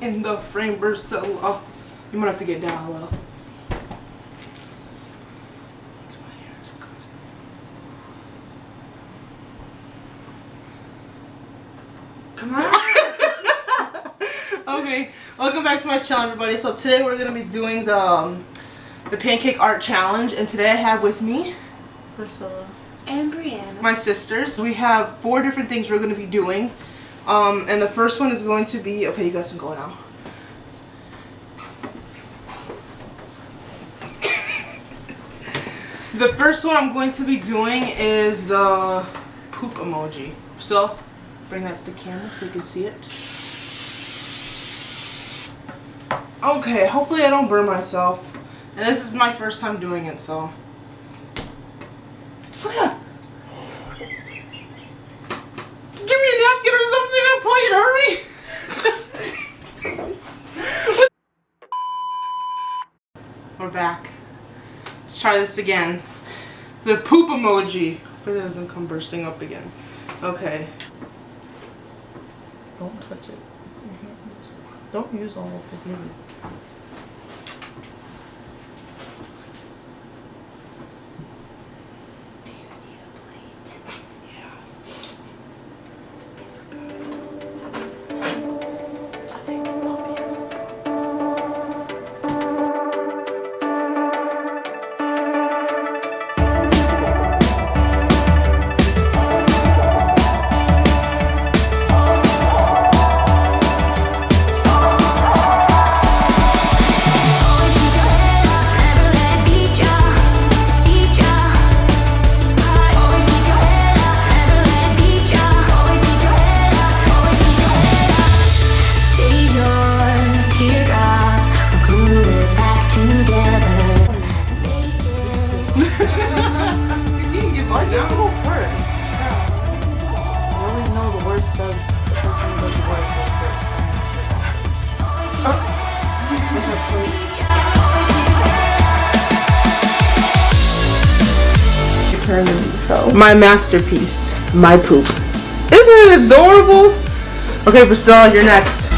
in the frame, Priscilla. You might have to get down a little. Come on. Okay, welcome back to my channel, everybody. So today we're gonna be doing the Pancake Art Challenge, and today I have with me Priscilla and Brianna, my sisters. We have 4 different things we're gonna be doing, and the first one is going to be, okay, you guys can go now. The first one I'm going to be doing is the poop emoji. So bring that to the camera so you can see it. Okay, hopefully I don't burn myself. And this is my first time doing it, so. Selena! Give me a napkin or something on a plate, hurry! We're back. Let's try this again. The poop emoji. Hopefully that doesn't come bursting up again. Okay. don't touch it. It's your hand. Don't use all of the glue. My masterpiece, my poop. Isn't it adorable? Okay, Priscilla, you're next.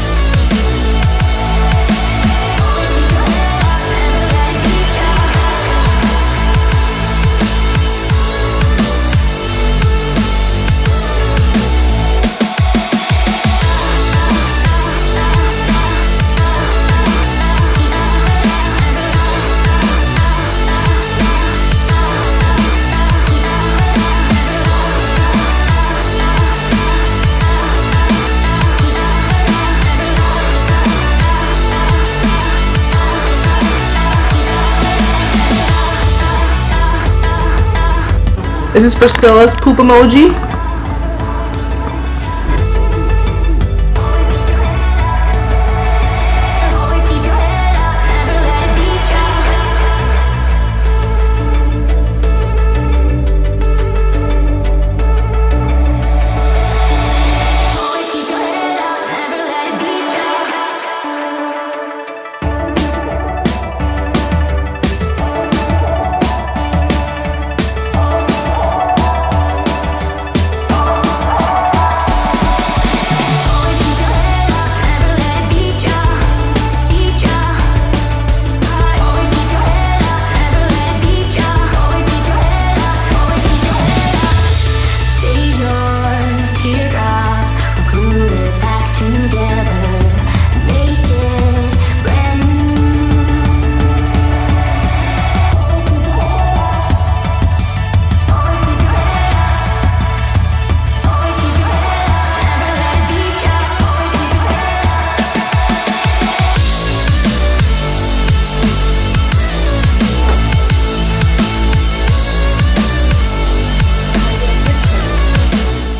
This is Priscilla's poop emoji.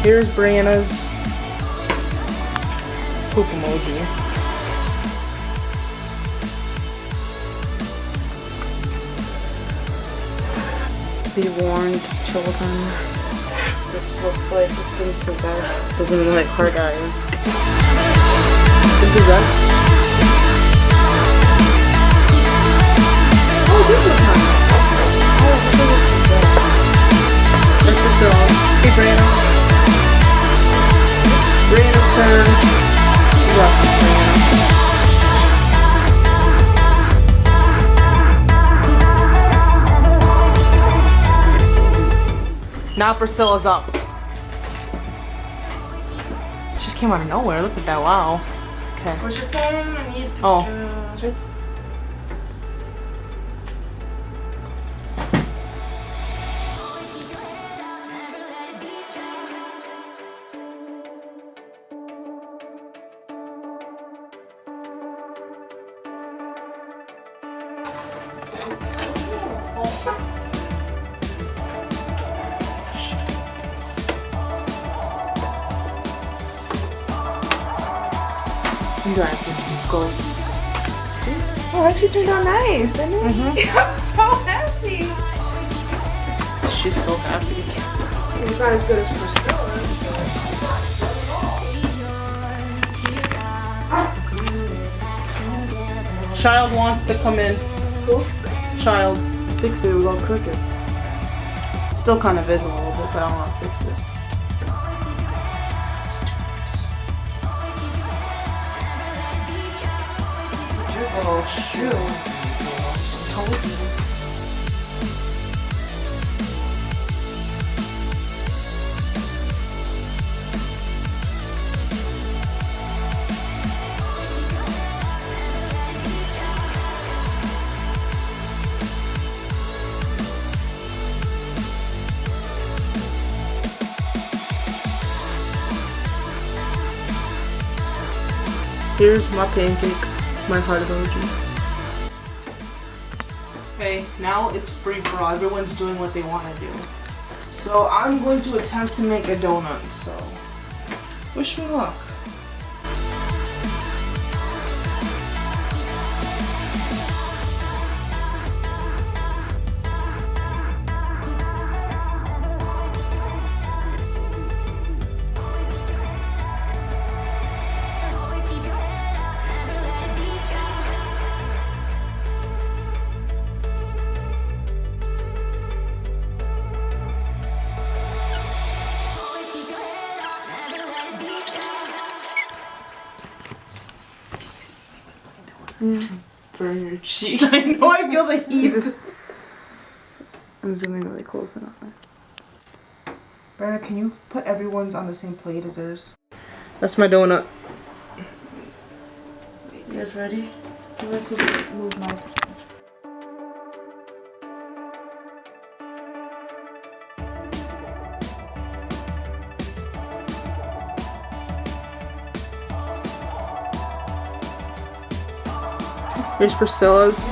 Here's Brianna's poop emoji. Be warned, children. This looks like it's been possessed. Doesn't look like hard eyes. Been possessed? Oh, this is nice. Oh, this is good. Hey, Brianna. Brianna's turn. You're welcome, Brianna. Now Priscilla's up. She just came out of nowhere. Look at that. Wow. Okay. Where's your phone? I need Oh. pictures. You got this. Go. Oh, it actually turned out nice, didn't it? I'm so happy. She's so happy. It's not as good as Priscilla's. Child wants to come in. Who? Child. Fix it, it was all crooked. Still kind of is a little bit, but I don't want to fix it. Oh shoot. Told you. Here's my pancake, my heart emoji. Okay, now it's free for all. Everyone's doing what they want to do. So I'm going to attempt to make a donut, so wish me luck. Burn your cheek. I know, I feel the heat. I'm zooming really close enough. Brenna, can you put everyone's on the same plate as theirs? That's my donut. You guys ready? You guys need to move my percentage. Here's Priscilla's.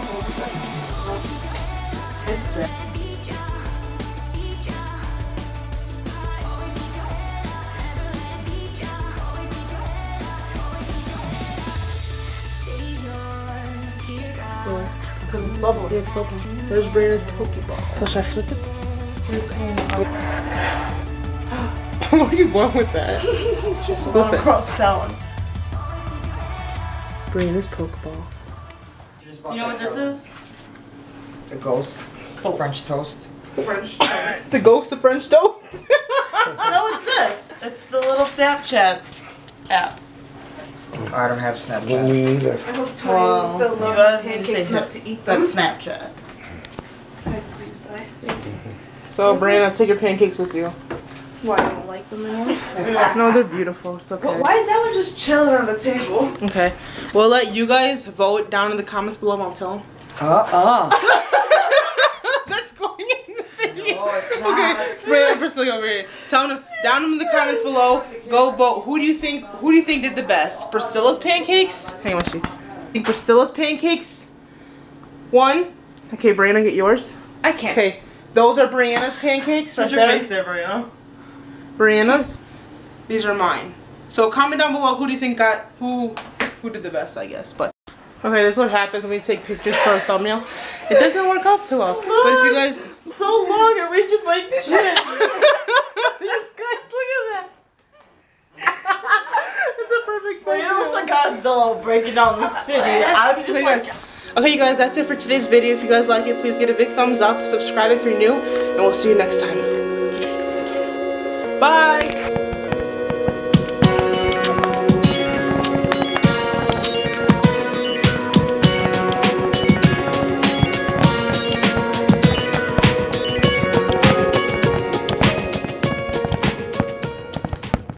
Because it's bubble. Yeah, it's bubbling. There's Brianna's Pokeball. So should I flip it? What are you going with that? Just Flip it. across town. Brianna's Pokeball. Do you know what this is? A ghost. French toast. French toast. The ghost of French toast? No, it's this. It's the little Snapchat app. I don't have Snapchat. Me neither. I hope Wow. Tony still You loves guys need to pancakes say enough to eat them. That's Snapchat. Nice squeeze by. So, Brianna, take your pancakes with you. Why, I don't like them anymore? No, they're beautiful. It's okay. Well, why is that one just chilling on the table? Okay. We'll let you guys vote down in the comments below. I'll tell them. That's going in the video. No, it's not. Okay, Brianna, Priscilla over here. Tell them down in the comments below. Go vote. Who do you think did the best? Priscilla's pancakes? Hang on, see. Think Priscilla's pancakes? One. Okay, Brianna, get yours. I can't. Okay, those are Brianna's pancakes right What's your there. face there, Brianna? Brianna's. These are mine. So comment down below who do you think got who did the best, I guess. But okay, this is what happens when we take pictures for a thumbnail. It doesn't work out too well. But if you guys So long, it reaches my chin. You guys, look at that. it's a perfect You know, it's like Godzilla breaking down the city. I'm just like... Okay, you guys, that's it for today's video. If you guys like it, please give it a big thumbs up. Subscribe if you're new, and we'll see you next time.